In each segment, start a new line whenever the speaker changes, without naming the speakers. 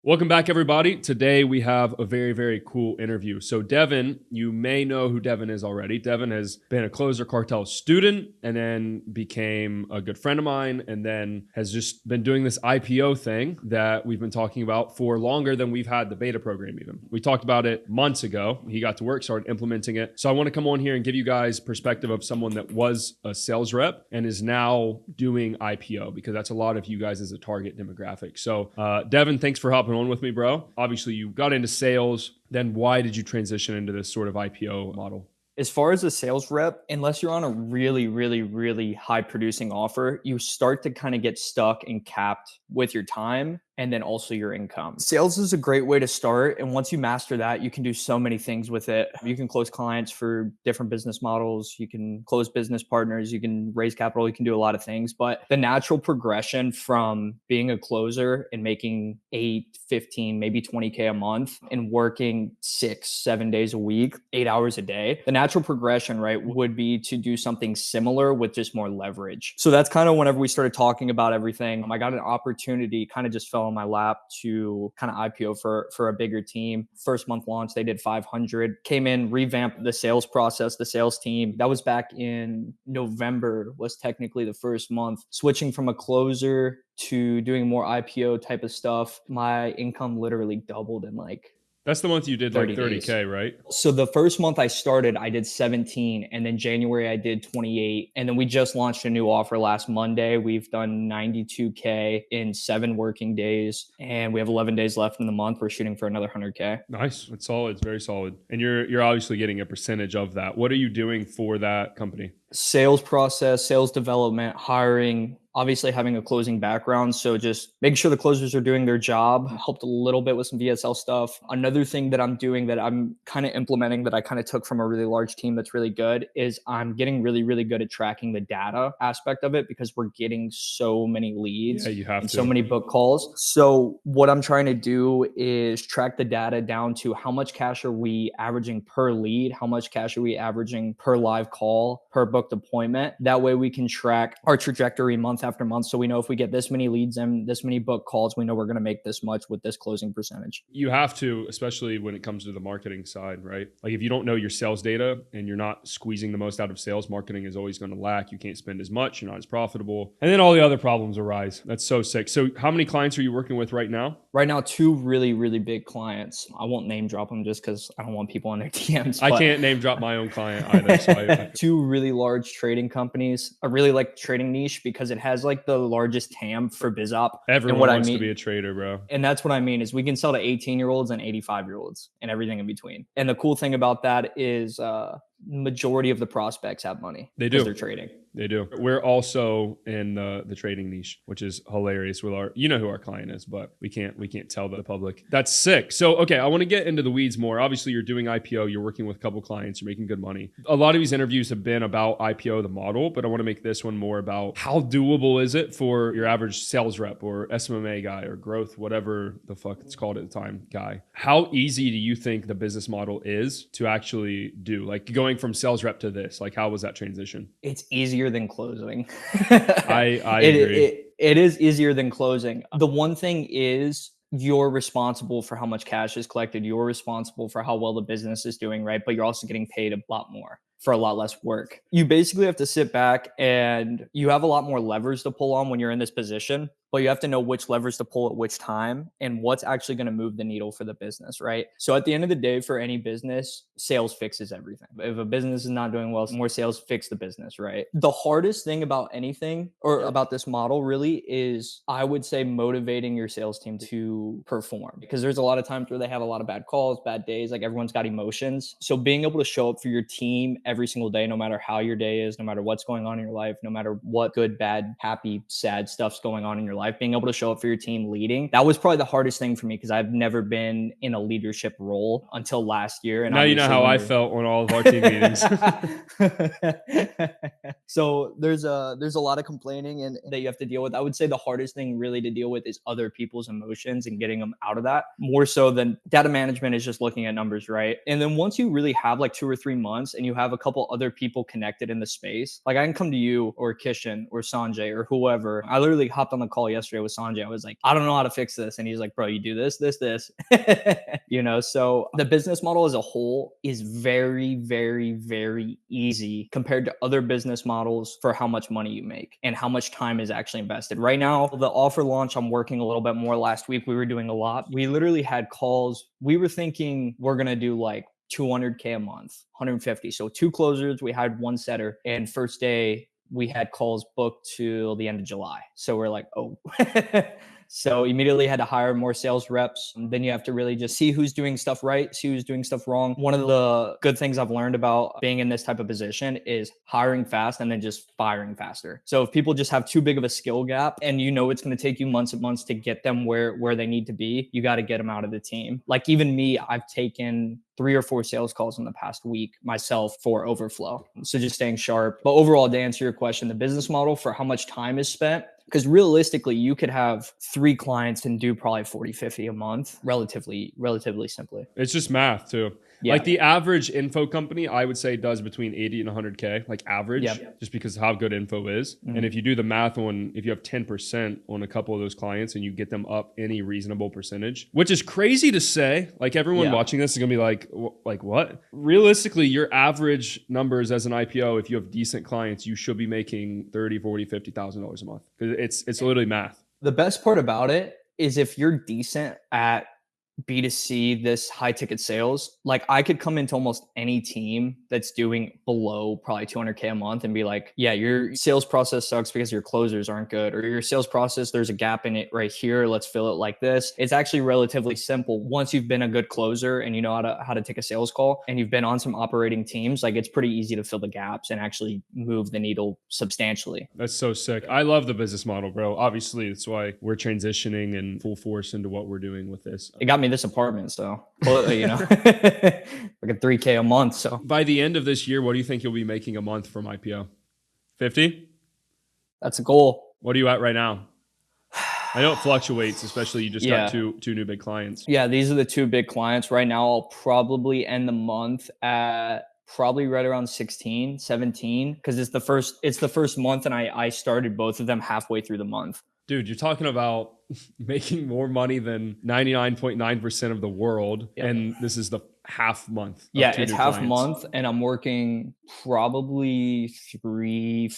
Welcome back, everybody. Today we have a very, very cool interview. So Devin, you may know who Devin is already. Devin has been a Closer Cartel student and then became a good friend of mine and then has just been doing this IPO thing that we've been talking about for longer than we've had the beta program even. We talked about it months ago. He got to work, started implementing it. So I want to come on here and give you guys perspective of someone that was a sales rep and is now doing IPO because that's a lot of you guys as a target demographic. So Devin, thanks for helping on with me, bro. Obviously, you got into sales. Then why did you transition into this sort of IPO model?
As far as a sales rep, unless you're on a really high producing offer, you start to kind of get stuck and capped with your time and then also your income. Sales is a great way to start. And once you master that, you can do so many things with it. You can close clients for different business models. You can close business partners. You can raise capital. You can do a lot of things. But the natural progression from being a closer and making 8, 15, maybe 20K a month and working 6, 7 days a week, 8 hours a day, the natural progression, right, would be to do something similar with just more leverage. So that's kind of whenever we started talking about everything, I got an opportunity, kind of just fell in my lap to kind of IPO for a bigger team. First month launch, they did 500, came in, revamped the sales process, the sales team. That was back in November, was technically the first month. Switching from a closer to doing more IPO type of stuff, my income literally doubled in like
That's the month you did like 30K, right?
So the first month I started, I did 17, and then January I did 28. And then we just launched a new offer last Monday. We've done 92K in 7 working days, and we have 11 days left in the month. We're shooting for another 100K.
Nice. It's solid. It's very solid. And you're obviously getting a percentage of that. What are you doing for that company?
Sales process, sales development, hiring, obviously having a closing background. So just making sure the closers are doing their job. Helped a little bit with some VSL stuff. Another thing that I'm doing that I'm kind of implementing that I kind of took from a really large team that's really good is I'm getting really good at tracking the data aspect of it because we're getting so many leads and so many book calls. So what I'm trying to do is track the data down to how much cash are we averaging per lead, how much cash are we averaging per live call, per booked appointment. That way we can track our trajectory month after month. So we know if we get this many leads and this many book calls, we know we're going to make this much with this closing percentage.
You have to, especially when it comes to the marketing side, right? Like if you don't know your sales data and you're not squeezing the most out of sales, marketing is always going to lack. You can't spend as much. You're not as profitable. And then all the other problems arise. That's so sick. So how many clients are you working with right now?
Right now, 2 really big clients. I won't name drop them just because I don't want people in their DMs.
I can't name drop my own client either. So
2 really large trading companies. I really like trading niche because it has like the largest TAM for BizOp.
Everyone wants to be a trader, bro.
And that's what I mean is we can sell to 18-year-olds and 85-year-olds and everything in between. And the cool thing about that is majority of the prospects have money.
They do.
They're trading.
They do. We're also in the trading niche, which is hilarious. With our, you know who our client is, but we can't tell the public. That's sick. So, okay, I want to get into the weeds more. Obviously, you're doing IPO. You're working with a couple clients. You're making good money. A lot of these interviews have been about IPO, the model, but I want to make this one more about how doable is it for your average sales rep or SMMA guy or growth, whatever the fuck it's called at the time, guy. How easy do you think the business model is to actually do? Like going from sales rep to this, like how was that transition?
It's easier than closing.
I agree.
It is easier than closing. The one thing is you're responsible for how much cash is collected. You're responsible for how well the business is doing, right? But you're also getting paid a lot more for a lot less work. You basically have to sit back and you have a lot more levers to pull on when you're in this position, but you have to know which levers to pull at which time and what's actually going to move the needle for the business, right? So at the end of the day, for any business, sales fixes everything. If a business is not doing well, more sales fix the business, right? The hardest thing about anything or about this model really is, I would say, motivating your sales team to perform, because there's a lot of times where they have a lot of bad calls, bad days, like everyone's got emotions. So being able to show up for your team every single day, no matter how your day is, no matter what's going on in your life, no matter what good, bad, happy, sad stuff's going on in your life, being able to show up for your team leading, that was probably the hardest thing for me because I've never been in a leadership role until last year. And
now you know how I felt on all of our team meetings.
So there's a lot of complaining and that you have to deal with. I would say the hardest thing really to deal with is other people's emotions and getting them out of that, more so than data management is just looking at numbers, right? And then once you really have like 2 or 3 months and you have a couple other people connected in the space, like I can come to you or Kishan or Sanjay or whoever. I literally hopped on the call yesterday with Sanjay. I was like, I don't know how to fix this. And he's like, bro, you do this, this, this, so the business model as a whole is very, very, very easy compared to other business models for how much money you make and how much time is actually invested. Right now, the offer launch, I'm working a little bit more. Last week, we were doing a lot. We literally had calls. We were thinking we're going to do like 200K a month, 150. So 2 closers, we had 1 setter, and first day we had calls booked till the end of July. So we're like, oh. So immediately had to hire more sales reps. And then you have to really just see who's doing stuff right, see who's doing stuff wrong. One of the good things I've learned about being in this type of position is hiring fast and then just firing faster. So if people just have too big of a skill gap and it's going to take you months and months to get them where they need to be, you got to get them out of the team. Like even me, I've taken 3 or 4 sales calls in the past week myself for overflow. So just staying sharp. But overall, to answer your question, the business model for how much time is spent, because realistically, you could have 3 clients and do probably 40, 50 a month, relatively simply.
It's just math too.
Yeah.
Like the average info company, I would say does between 80 and 100K, like average, just because of how good info is. Mm-hmm. And if you do the math if you have 10% on a couple of those clients and you get them up any reasonable percentage, which is crazy to say, like everyone watching this is going to be like what? Realistically, your average numbers as an IPO, if you have decent clients, you should be making $30, $40, $50,000 a month. Because it's literally math.
The best part about it is if you're decent at B2C, this high ticket sales, like I could come into almost any team that's doing below probably 200K a month and be like, yeah, your sales process sucks because your closers aren't good, or your sales process, there's a gap in it right here. Let's fill it like this. It's actually relatively simple. Once you've been a good closer and you know how to take a sales call and you've been on some operating teams, like it's pretty easy to fill the gaps and actually move the needle substantially.
That's so sick. I love the business model, bro. Obviously, that's why we're transitioning in full force into what we're doing with this.
It got me this apartment, so like a 3K a month. So
by the end of this year, what do you think you'll be making a month from IPO? 50?
That's a goal.
What are you at right now? I know it fluctuates, especially you just got two new big clients.
Yeah, these are the 2 big clients. Right now, I'll probably end the month at probably right around 16, 17, because it's the first month and I started both of them halfway through the month.
Dude, you're talking about making more money than 99.9% of the world. Yep. And this is the half month.
Yeah, it's half month. And I'm working probably 3,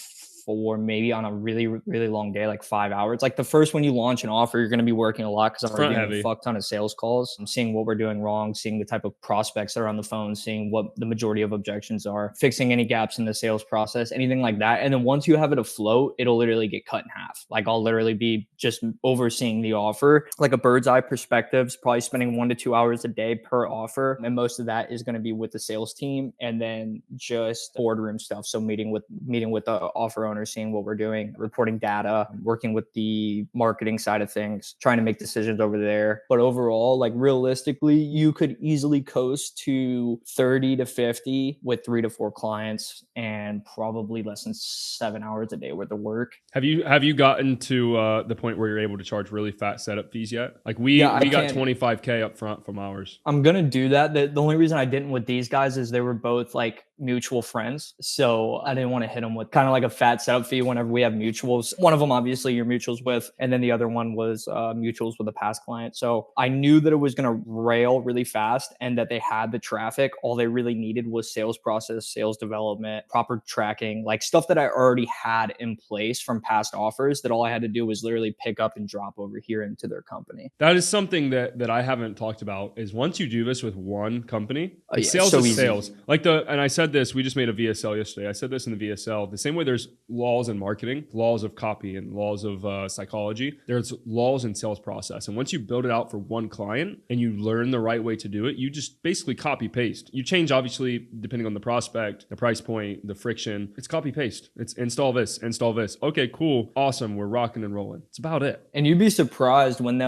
4, maybe on a really, really long day, like 5 hours. Like the first when you launch an offer, you're going to be working a lot because I'm already doing a fuck ton of sales calls. I'm seeing what we're doing wrong, seeing the type of prospects that are on the phone, seeing what the majority of objections are, fixing any gaps in the sales process, anything like that. And then once you have it afloat, it'll literally get cut in half. Like I'll literally be just overseeing the offer, like a bird's eye perspective, probably spending 1 to 2 hours a day per offer. And most of that is going to be with the sales team and then just boardroom stuff. So meeting with the offer owner, seeing what we're doing, reporting data, working with the marketing side of things, trying to make decisions over there. But overall, like realistically, you could easily coast to 30 to 50 with 3 to 4 clients and probably less than 7 hours a day worth of work.
Have you gotten to the point where you're able to charge really fat setup fees yet? Like we got 25K up front from ours.
I'm going to do that. The only reason I didn't with these guys is they were both like mutual friends. So I didn't want to hit them with kind of like a fat setup fee whenever we have mutuals. One of them, obviously, you're mutuals with, and then the other one was mutuals with a past client. So I knew that it was going to rail really fast and that they had the traffic. All they really needed was sales process, sales development, proper tracking, like stuff that I already had in place from past offers that all I had to do was literally pick up and drop over here into their company.
That is something that I haven't talked about is once you do this with one company, sales
so
is
easy.
Sales. And I said this, we just made a VSL yesterday. I said this in the VSL, the same way there's laws in marketing, laws of copy and laws of psychology, there's laws in sales process. And once you build it out for one client and you learn the right way to do it, you just basically copy paste. You change, obviously, depending on the prospect, the price point, the friction. It's copy paste. It's install this. Okay, cool. Awesome. We're rocking and rolling. It's about it.
And you'd be surprised when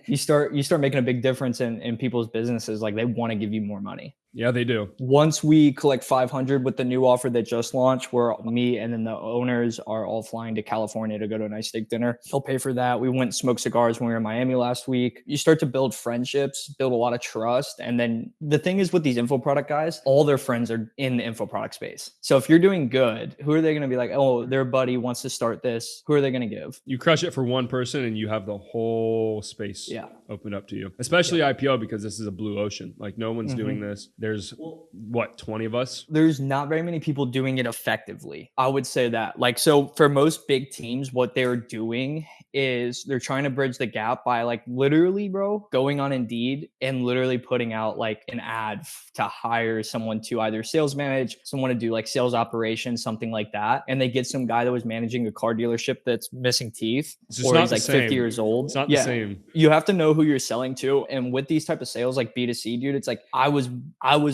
you start making a big difference in people's businesses. Like they want to give you more money.
Yeah, they do.
Once we collect 500 with the new offer that just launched, where me and then the owners are all flying to California to go to a nice steak dinner, he'll pay for that. We went and smoked cigars when we were in Miami last week. You start to build friendships, build a lot of trust. And then the thing is with these info product guys, all their friends are in the info product space. So if you're doing good, who are they going to be like, oh, their buddy wants to start this? Who are they going to give?
You crush it for one person and you have the whole space opened up to you, especially IPO, because this is a blue ocean. Like no one's doing this. There's what, 20 of us?
There's not very many people doing it effectively. I would say that. Like, so for most big teams, what they're doing is they're trying to bridge the gap by like literally, bro, going on Indeed and literally putting out like an ad to hire someone to either sales manage, someone to do like sales operations, something like that. And they get some guy that was managing a car dealership that's missing teeth, or he's like 50 years old.
It's not the same.
You have to know who you're selling to. And with these type of sales, like B2C, dude, it's like I was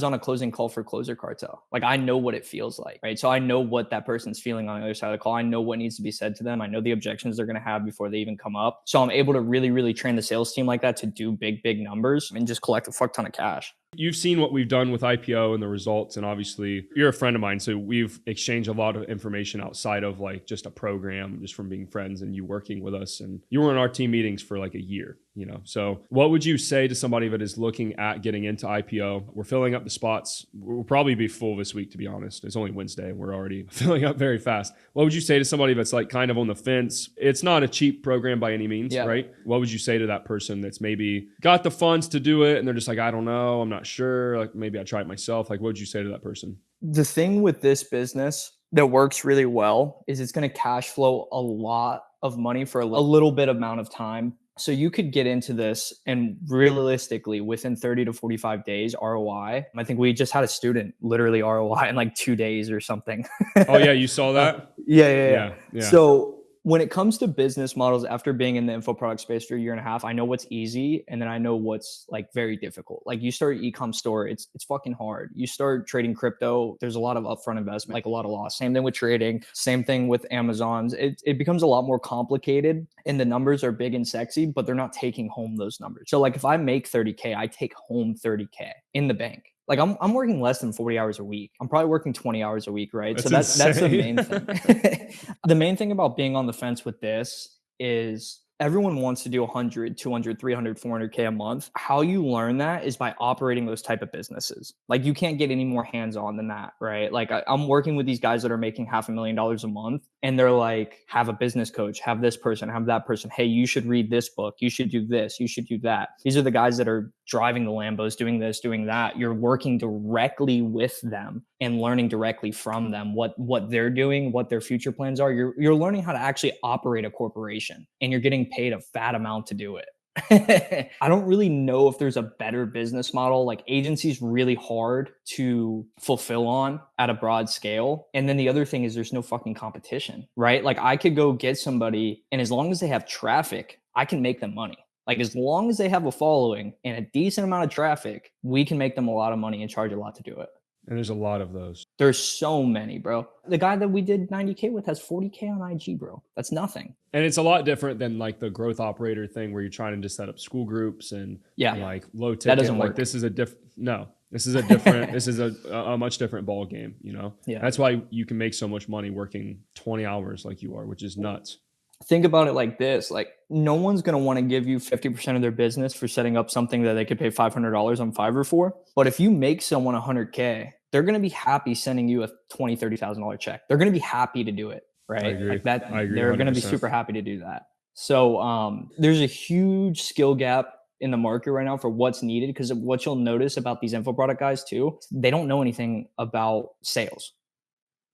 on a closing call for Closer Cartel. Like I know what it feels like, right? So I know what that person's feeling on the other side of the call. I know what needs to be said to them. I know the objections they're going to have before they even come up. So I'm able to really, really train the sales team like that to do big, big numbers and just collect a fuck ton of cash.
You've seen what we've done with IPO and the results, and obviously you're a friend of mine, so we've exchanged a lot of information outside of like just a program, just from being friends and you working with us. And you were in our team meetings for like a year, you know. So what would you say to somebody that is looking at getting into IPO? We're filling up the spots. We'll probably be full this week, to be honest. It's only Wednesday and we're already filling up very fast. What would you say to somebody that's like kind of on the fence? It's not a cheap program by any means, right? What would you say to that person that's maybe got the funds to do it and they're just like, I don't know, I'm not sure, like maybe I try it myself? Like what would you say to that person?
The thing with this business that works really well is it's going to cash flow a lot of money for a little bit amount of time. So you could get into this and realistically within 30 to 45 days ROI. I think we just had a student literally ROI in like 2 days or something.
Oh yeah, you saw that?
Yeah. So when it comes to business models, after being in the info product space for a year and a half, I know what's easy and then I know what's like very difficult. Like you start an e-com store, it's fucking hard. You start trading crypto, there's a lot of upfront investment, like a lot of loss. Same thing with trading, same thing with Amazon's. It becomes a lot more complicated and the numbers are big and sexy, but they're not taking home those numbers. So like if I make 30K, I take home 30K in the bank. Like I'm working less than 40 hours a week. I'm probably working 20 hours a week, right? That's the main thing. The main thing about being on the fence with this is everyone wants to do 100, 200, 300, 400K a month. How you learn that is by operating those type of businesses. Like you can't get any more hands-on than that, right? Like I'm working with these guys that are making $500,000 a month and they're like, have a business coach, have this person, have that person. Hey, you should read this book. You should do this. You should do that. These are the guys that are driving the Lambos, doing this, doing that. You're working directly with them and learning directly from them what they're doing, what their future plans are. You're learning how to actually operate a corporation and you're getting paid a fat amount to do it. I don't really know if there's a better business model. Like agency's really hard to fulfill on at a broad scale. And then the other thing is there's no fucking competition, right? Like I could go get somebody and as long as they have traffic, I can make them money. Like as long as they have a following and a decent amount of traffic, we can make them a lot of money and charge a lot to do it.
And there's a lot of those.
There's so many, bro. The guy that we did 90K with has 40K on IG, bro. That's nothing.
And it's a lot different than like the growth operator thing where you're trying to just set up school groups and like low ticket.
That doesn't work.
Like this is a this is a different, this is a much different ball game, you know?
Yeah.
That's why you can make so much money working 20 hours like you are, which is nuts.
Think about it like this. Like no one's going to want to give you 50% of their business for setting up something that they could pay $500 on Fiverr for. But if you make someone 100K, they're going to be happy sending you a $20,000, $30,000 check. They're going to be happy to do it, right?
I agree.
Like that,
I agree.
they're going to be super happy to do that. So there's a huge skill gap in the market right now for what's needed, because what you'll notice about these info product guys too, they don't know anything about sales.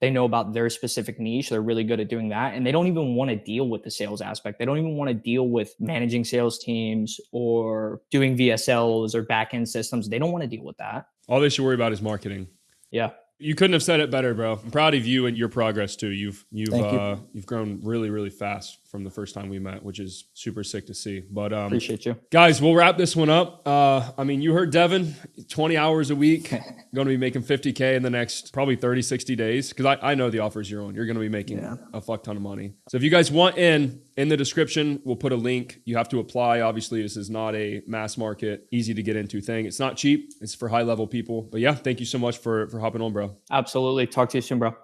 They know about their specific niche. They're really good at doing that. And they don't even want to deal with the sales aspect. They don't even want to deal with managing sales teams or doing VSLs or back-end systems. They don't want to deal with that.
All they should worry about is marketing.
Yeah.
You couldn't have said it better, bro. I'm proud of you and your progress too. You've grown really, really fast from the first time we met, which is super sick to see. But
appreciate you.
Guys, we'll wrap this one up. I mean, you heard Devin, 20 hours a week. going to be making 50K in the next probably 30, 60 days. Cause I know the offers you're on. You're going to be making a fuck ton of money. So if you guys want in the description, we'll put a link. You have to apply. Obviously, this is not a mass market, easy to get into thing. It's not cheap. It's for high level people. But yeah, thank you so much for hopping on, bro.
Absolutely. Talk to you soon, bro.